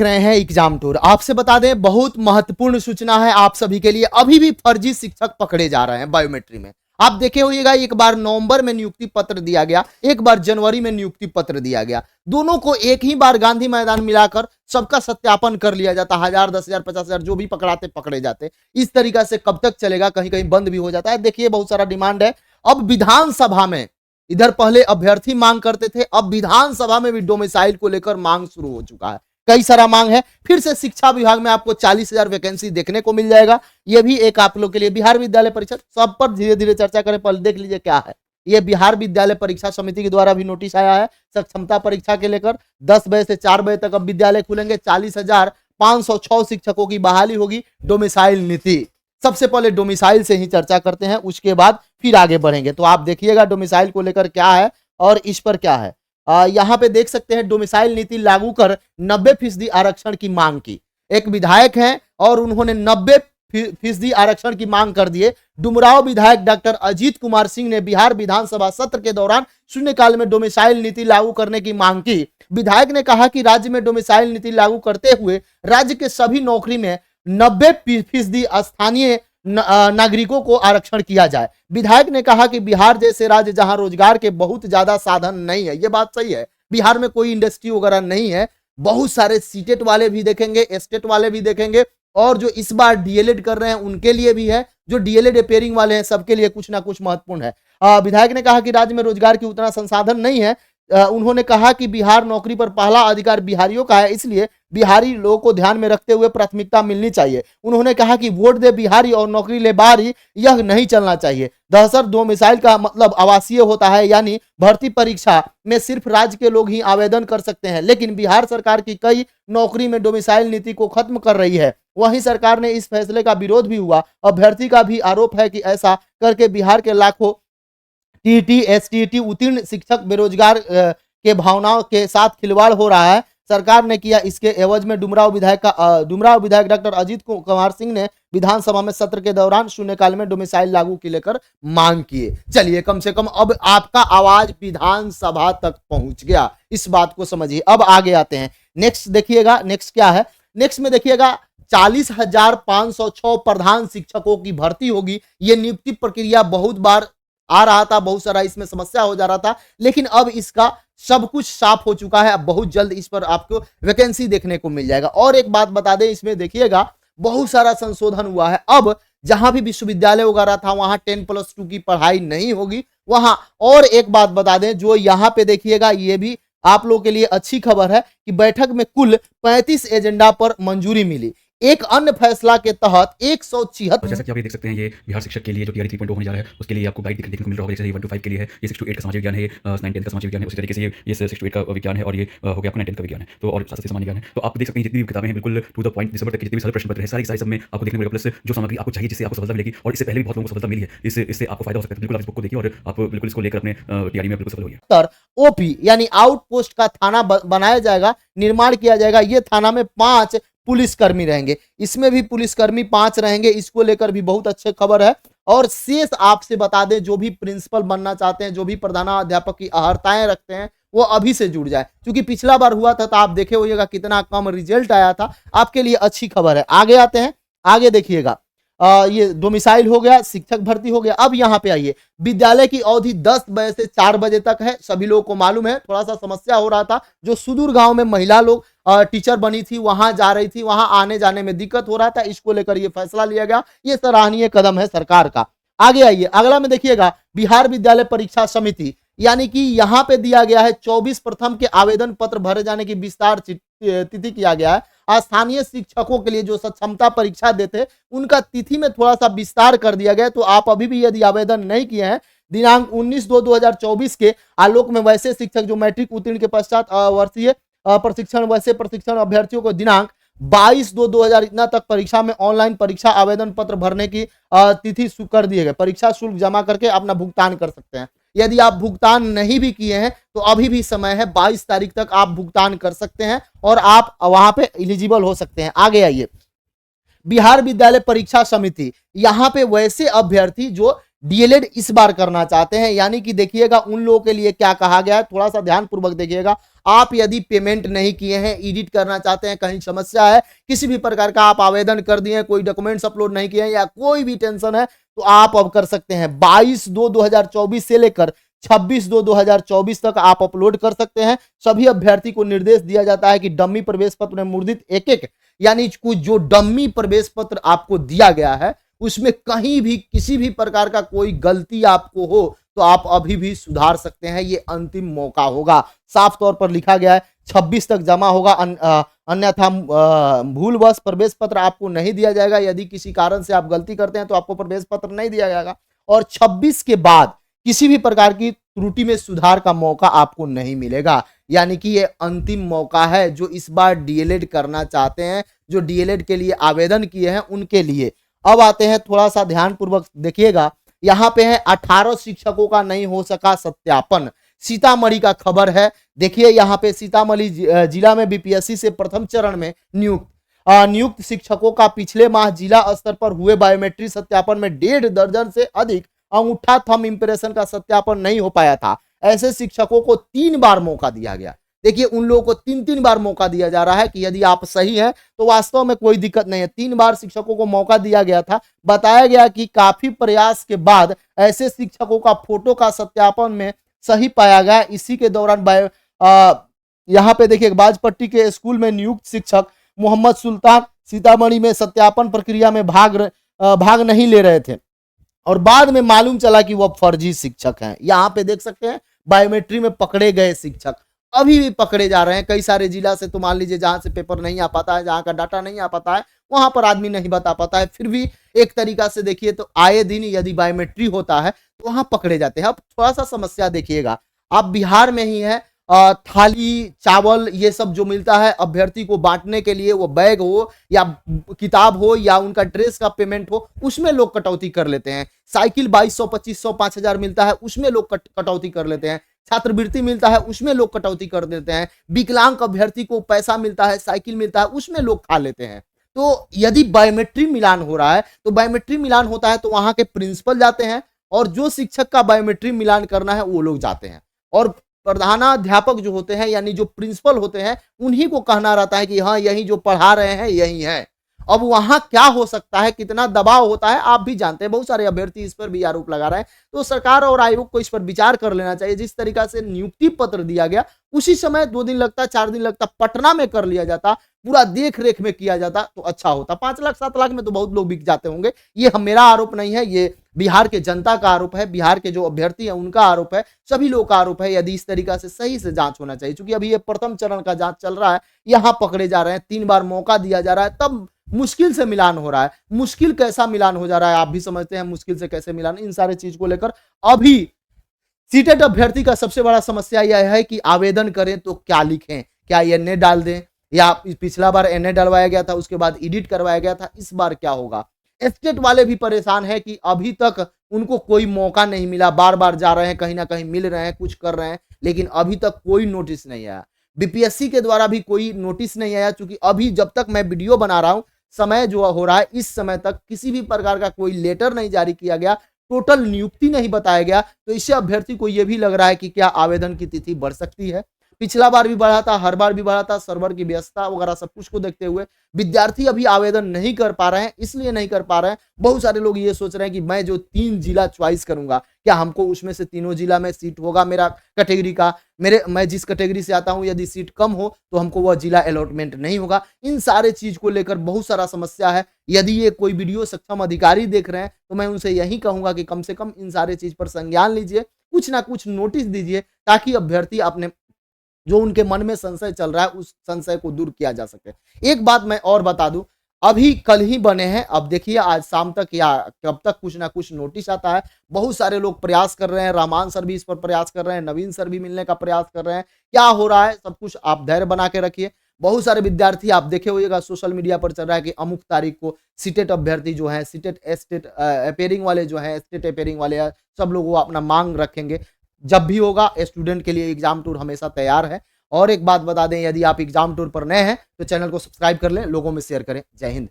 देख रहे हैं एग्जाम टूर। आपसे बता दें बहुत महत्वपूर्ण सूचना है आप सभी के लिए, अभी भी फर्जी शिक्षक पकड़े जा रहे हैं बायोमेट्री में। आप देखे होइएगा, एक बार नवंबर में नियुक्ति पत्र दिया गया, एक बार जनवरी में नियुक्ति पत्र दिया गया। दोनों को एक ही बार गांधी मैदान मिलाकर सबका सत्यापन कर लिया जाता, 1000, 10,000, 50,000 जो भी पकड़ाते पकड़े जाते। इस तरीका से कब तक चलेगा, कहीं कहीं बंद भी हो जाता है। देखिए बहुत सारा डिमांड है। अब विधानसभा में, इधर पहले अभ्यर्थी मांग करते थे, अब विधानसभा में भी डोमिसाइल को लेकर मांग शुरू हो चुका है। कई सारा मांग है। फिर से शिक्षा विभाग में आपको 40,000 वैकेंसी देखने को मिल जाएगा। यह भी एक आप लोग के लिए बिहार विद्यालय परीक्षा, सब पर धीरे धीरे चर्चा करें। पहले देख लीजिए क्या है। यह बिहार विद्यालय परीक्षा समिति के द्वारा भी नोटिस आया है सक्षमता परीक्षा के लेकर। 10 बजे से 4 बजे तक अब विद्यालय खुलेंगे। 40,506 शिक्षकों की बहाली होगी। डोमिसाइल नीति, सबसे पहले डोमिसाइल से ही चर्चा करते हैं, उसके बाद फिर आगे बढ़ेंगे। तो आप देखिएगा डोमिसाइल को लेकर क्या है और इस पर क्या है। यहां पे देख सकते हैं डोमिसाइल नीति लागू कर 90% आरक्षण की मांग की। एक विधायक हैं और उन्होंने 90% आरक्षण की मांग कर दिए। डुमराव विधायक डॉक्टर अजीत कुमार सिंह ने बिहार विधानसभा सत्र के दौरान शून्यकाल में डोमिसाइल नीति लागू करने की मांग की। विधायक ने कहा कि राज्य में डोमिसाइल नीति लागू करते हुए राज्य के सभी नौकरी में 90% स्थानीय नागरिकों को आरक्षण किया जाए। विधायक ने कहा कि बिहार जैसे राज्य जहां रोजगार के बहुत ज्यादा साधन नहीं है, यह बात सही है, बिहार में कोई इंडस्ट्री वगैरह नहीं है। बहुत सारे सीटेट वाले भी देखेंगे, एस्टेट वाले भी देखेंगे, और जो इस बार डीएलएड कर रहे हैं उनके लिए भी है, जो डीएलएड अपेयरिंग वाले हैं सबके लिए कुछ ना कुछ महत्वपूर्ण है। विधायक ने कहा कि राज्य में रोजगार की उतना संसाधन नहीं है। उन्होंने कहा कि बिहार नौकरी पर पहला अधिकार बिहारियों का है, इसलिए बिहारी लोगों को ध्यान में रखते हुए प्राथमिकता मिलनी चाहिए। उन्होंने कहा कि वोट दे बिहारी और नौकरी ले बाहरी, यह नहीं चलना चाहिए। दरअसल डोमिसाइल का मतलब आवासीय होता है, यानी भर्ती परीक्षा में सिर्फ राज्य के लोग ही आवेदन कर सकते हैं। लेकिन बिहार सरकार की कई नौकरी में डोमिसाइल नीति को खत्म कर रही है। वहीं सरकार ने इस फैसले का विरोध भी हुआ। अभ्यर्थी का भी आरोप है कि ऐसा करके बिहार के लाखों टीईटी, एसटीईटी उत्तीर्ण शिक्षक बेरोजगार के भावनाओं के साथ खिलवाड़ हो रहा है। सरकार ने किया। इसके एवज में डुमराव विधायक डॉक्टर अजीत कुमार सिंह ने विधानसभा में सत्र के दौरान शून्यकाल में डोमिसाइल लागू की लेकर मांग किए। चलिए, कम से कम अब आपका आवाज विधानसभा तक पहुंच गया, इस बात को समझिए। अब आगे आते हैं। नेक्स्ट देखिएगा, नेक्स्ट क्या है। नेक्स्ट में देखिएगा 40,506 प्रधान शिक्षकों की भर्ती होगी। यह नियुक्ति प्रक्रिया बहुत बार आ रहा था, बहुत सारा इसमें समस्या हो जा रहा था, लेकिन अब इसका सब कुछ साफ हो चुका है। अब बहुत जल्द इस पर आपको वैकेंसी देखने को मिल जाएगा। और एक बात बता दें, इसमें देखिएगा बहुत सारा संशोधन हुआ है। अब जहां भी विश्वविद्यालय वगैरह था वहां 10+2 की पढ़ाई नहीं होगी वहां। और एक बात बता दें, जो यहां पे देखिएगा, ये भी आप लोगों के लिए अच्छी खबर है कि बैठक में कुल 35 एजेंडा पर मंजूरी मिली। एक अन्य फैसला के तहत 176, जैसा कि आप ये देख सकते हैं, ये बिहार शिक्षक के लिए जो टीआरई 3.0 होने जा रहा है, उसके लिए आपको गाइड देखने को मिल रहा होगा। जैसे 1 to 5 के लिए है, ये 6 to 8 का सामाजिक विज्ञान है, ये 9-10 का सामाजिक विज्ञान है, उसी तरीके से ये 6 to 8 का विज्ञान है, और ये हो गया आपका 9-10 का विज्ञान है, तो और साथ ही सामान्य ज्ञान है। तो आप देख सकते हैं जितनी भी किताबें हैं बिल्कुल टू द पॉइंट, दिसंबर तक के जितने भी सारे प्रश्न पत्र हैं सारे सब में आपको देखने को मिलेगा। प्लस जो सामग्री आपको चाहिए, जिससे आपको सफलता मिलेगी, और इससे पहले भी बहुत लोगों को सफलता मिली है, इससे आपको फायदा हो सकता है। बिल्कुल आप इस बुक को देखिए और आप बिल्कुल इसको लेकर अपने टीआरई में बिल्कुल सफल होइए। ओपी यानी आउटपोस्ट का थाना बनाया जाएगा, निर्माण किया जाएगा। ये थाना में 5 पुलिसकर्मी रहेंगे, इसमें भी पुलिसकर्मी 5 रहेंगे। इसको लेकर भी बहुत अच्छी खबर है। और शेष आपसे बता दें, जो भी प्रिंसिपल बनना चाहते हैं, जो भी प्रधानाध्यापक की अर्हताएं रखते हैं, वो अभी से जुड़ जाए, क्योंकि पिछला बार हुआ था तो आप देखे होइएगा कितना कम रिजल्ट आया था। आपके लिए अच्छी खबर है। आगे आते हैं। आगे देखिएगा, ये डोमिसाइल हो गया, शिक्षक भर्ती हो गया। अब यहाँ पे आइए, विद्यालय की अवधि 10 बजे से 4 बजे तक है। सभी लोगों को मालूम है, थोड़ा सा समस्या हो रहा था। जो सुदूर गांव में महिला लोग टीचर बनी थी, वहां जा रही थी, वहां आने जाने में दिक्कत हो रहा था। इसको लेकर ये फैसला लिया गया। ये सराहनीय कदम है सरकार का। आगे आइए, अगला में देखिएगा, बिहार विद्यालय परीक्षा समिति, यानी कि यहाँ पे दिया गया है 24 प्रथम के आवेदन पत्र भरे जाने की विस्तार तिथि किया गया है। स्थानीय शिक्षकों के लिए जो सक्षमता परीक्षा देते, उनका तिथि में थोड़ा सा विस्तार कर दिया गया। तो आप अभी भी यदि आवेदन नहीं किए हैं, दिनांक 19/2/2024 के आलोक में वैसे शिक्षक जो मैट्रिक उत्तीर्ण के पश्चात वर्षीय प्रशिक्षण, वैसे प्रशिक्षण अभ्यर्थियों को दिनांक 22/2/2000 इतना तक परीक्षा में ऑनलाइन परीक्षा आवेदन पत्र भरने की तिथि कर दिए गए। परीक्षा शुल्क जमा करके अपना भुगतान कर सकते हैं। यदि आप भुगतान नहीं भी किए हैं तो अभी भी समय है, 22 तारीख तक आप भुगतान कर सकते हैं और आप वहां पे एलिजिबल हो सकते हैं। आगे आइए, बिहार विद्यालय परीक्षा समिति, यहां पे वैसे अभ्यर्थी जो डीएलएड इस बार करना चाहते हैं, यानी कि देखिएगा उन लोगों के लिए क्या कहा गया है, थोड़ा सा ध्यान पूर्वक देखिएगा। आप यदि पेमेंट नहीं किए हैं, एडिट करना चाहते हैं, कहीं समस्या है, किसी भी प्रकार का आप आवेदन कर दिए हैं, कोई डॉक्यूमेंट्स अपलोड नहीं किए हैं या कोई भी टेंशन है, तो आप अब कर सकते हैं। 22/2/2024 से लेकर 26/2/2024 तक आप अपलोड कर सकते हैं। सभी अभ्यर्थी को निर्देश दिया जाता है कि डम्मी प्रवेश पत्र में मुद्रित एक यानी कुछ जो डम्मी प्रवेश पत्र आपको दिया गया है उसमें कहीं भी किसी भी प्रकार का कोई गलती आपको हो तो आप अभी भी सुधार सकते हैं। ये अंतिम मौका होगा, साफ तौर पर लिखा गया है। 26 तक जमा होगा, अन्यथा भूलवश प्रवेश पत्र आपको नहीं दिया जाएगा। यदि किसी कारण से आप गलती करते हैं तो आपको प्रवेश पत्र नहीं दिया जाएगा, और 26 के बाद किसी भी प्रकार की त्रुटि में सुधार का मौका आपको नहीं मिलेगा। यानी कि ये अंतिम मौका है जो इस बार डीएलएड करना चाहते हैं, जो डीएलएड के लिए आवेदन किए हैं उनके लिए। अब आते हैं, थोड़ा सा ध्यान पूर्वक देखिएगा, यहां पे है 18 शिक्षकों का नहीं हो सका सत्यापन। सीतामढ़ी का खबर है, देखिए यहां पे सीतामढ़ी जिला में बीपीएससी से प्रथम चरण में नियुक्त शिक्षकों का पिछले माह जिला स्तर पर हुए बायोमेट्रिक सत्यापन में 1.5 दर्जन से अधिक अंगूठा थंब इंप्रेशन का सत्यापन नहीं हो पाया था। ऐसे शिक्षकों को 3 बार मौका दिया गया। देखिए उन लोगों को 3-3 बार मौका दिया जा रहा है कि यदि आप सही हैं तो वास्तव में कोई दिक्कत नहीं है। 3 बार शिक्षकों को मौका दिया गया था। बताया गया कि काफी प्रयास के बाद ऐसे शिक्षकों का फोटो का सत्यापन में सही पाया गया। इसी के दौरान यहाँ पे देखिए बाजपट्टी के स्कूल में नियुक्त शिक्षक मोहम्मद सुल्तान सीतामढ़ी में सत्यापन प्रक्रिया में भाग नहीं ले रहे थे और बाद में मालूम चला कि वह फर्जी शिक्षक हैं। यहाँ पे देख सकते हैं बायोमेट्री में पकड़े गए शिक्षक अभी भी पकड़े जा रहे हैं। कई सारे जिला से, तो मान लीजिए जहां से पेपर नहीं आ पाता है, जहां का डाटा नहीं आ पाता है, वहां पर आदमी नहीं बता पाता है, फिर भी एक तरीका से देखिए तो आए दिन यदि बायोमेट्री होता है तो वहां पकड़े जाते हैं। अब थोड़ा सा समस्या देखिएगा, आप बिहार में ही है, थाली चावल ये सब जो मिलता है अभ्यर्थी को बांटने के लिए, वो बैग हो या किताब हो या उनका ड्रेस का पेमेंट हो, उसमें लोग कटौती कर लेते हैं। साइकिल 2200, 2500, 5000 मिलता है, उसमें लोग कटौती कर लेते हैं। छात्रवृत्ति मिलता है, उसमें लोग कटौती कर देते हैं। विकलांग अभ्यर्थी को पैसा मिलता है, साइकिल मिलता है, उसमें लोग खा लेते हैं। तो यदि बायोमेट्रिक मिलान हो रहा है तो बायोमेट्रिक मिलान होता है तो वहां के प्रिंसिपल जाते हैं और जो शिक्षक का बायोमेट्रिक मिलान करना है वो लोग जाते हैं, और प्रधानाध्यापक जो होते हैं यानी जो प्रिंसिपल होते हैं उन्हीं को कहना रहता है कि हाँ यही जो पढ़ा रहे हैं यही है। अब वहां क्या हो सकता है, कितना दबाव होता है आप भी जानते हैं। बहुत सारे अभ्यर्थी इस पर भी आरोप लगा रहे हैं, तो सरकार और आयोग को इस पर विचार कर लेना चाहिए। जिस तरीका से नियुक्ति पत्र दिया गया उसी समय 2 दिन लगता, 4 दिन लगता, पटना में कर लिया जाता, पूरा देख रेख में किया जाता तो अच्छा होता। 5 लाख 7 लाख में तो बहुत लोग बिक जाते होंगे। ये मेरा आरोप नहीं है, ये बिहार के जनता का आरोप है, बिहार के जो अभ्यर्थी है उनका आरोप है, सभी लोग का आरोप है। यदि इस तरीका से सही से जांच होना चाहिए, क्योंकि अभी ये प्रथम चरण का जांच चल रहा है, यहाँ पकड़े जा रहे हैं, 3 बार मौका दिया जा रहा है, तब मुश्किल से मिलान हो रहा है। मुश्किल कैसा मिलान हो जा रहा है आप भी समझते हैं, मुश्किल से कैसे मिलान, इन सारे चीज को लेकर अभी सीटेट अभ्यर्थी का सबसे बड़ा समस्या यह है कि आवेदन करें तो क्या लिखें, क्या एनए डाल दें, या पिछला बार एनए डलवाया गया था उसके बाद एडिट करवाया गया था, इस बार क्या होगा। स्टेट वाले भी परेशान है कि अभी तक उनको कोई मौका नहीं मिला, बार बार जा रहे हैं, कहीं ना कहीं मिल रहे हैं, कुछ कर रहे हैं, लेकिन अभी तक कोई नोटिस नहीं आया। बीपीएससी के द्वारा भी कोई नोटिस नहीं आया, क्योंकि अभी जब तक मैं वीडियो बना रहा हूं, समय जो हो रहा है, इस समय तक किसी भी प्रकार का कोई लेटर नहीं जारी किया गया, टोटल नियुक्ति नहीं बताया गया। तो इससे अभ्यर्थी को यह भी लग रहा है कि क्या आवेदन की तिथि बढ़ सकती है। पिछला बार भी बढ़ा था, हर बार भी बढ़ा था, सर्वर की व्यवस्था वगैरह सब कुछ को देखते हुए विद्यार्थी अभी आवेदन नहीं कर पा रहे हैं। इसलिए नहीं कर पा रहे हैं, बहुत सारे लोग ये सोच रहे हैं कि मैं जो 3 जिला चॉइस करूंगा, क्या हमको उसमें से तीनों जिला में सीट होगा मेरा कैटेगरी का, मैं जिस कैटेगरी से आता हूं यदि सीट कम हो तो हमको वह जिला अलॉटमेंट नहीं होगा। इन सारे चीज को लेकर बहुत सारा समस्या है। यदि ये कोई वीडियो सक्षम अधिकारी देख रहे हैं तो मैं उनसे यही कहूंगा कि कम से कम इन सारे चीज पर संज्ञान लीजिए, कुछ ना कुछ नोटिस दीजिए, ताकि अभ्यर्थी अपने जो उनके मन में संशय चल रहा है उस संशय को दूर किया जा सके। एक बात मैं और बता दूं, अभी कल ही बने हैं, अब देखिए आज शाम तक या कब तक कुछ ना कुछ नोटिस आता है। बहुत सारे लोग प्रयास कर रहे हैं, रहमान सर भी इस पर प्रयास कर रहे हैं, नवीन सर भी मिलने का प्रयास कर रहे हैं। क्या हो रहा है सब कुछ आप धैर्य बना के रखिए। बहुत सारे विद्यार्थी आप देखे होइएगा सोशल मीडिया पर चल रहा है कि अमुक तारीख को सीटेट अभ्यर्थी जो है, सीटेट स्टेट अपेयरिंग वाले जो है, स्टेट अपेयरिंग वाले सब लोग वो अपना मांग रखेंगे। जब भी होगा स्टूडेंट के लिए एग्जाम टूर हमेशा तैयार है। और एक बात बता दें, यदि आप एग्जाम टूर पर नए हैं तो चैनल को सब्सक्राइब कर लें, लोगों में शेयर करें। जय हिंद।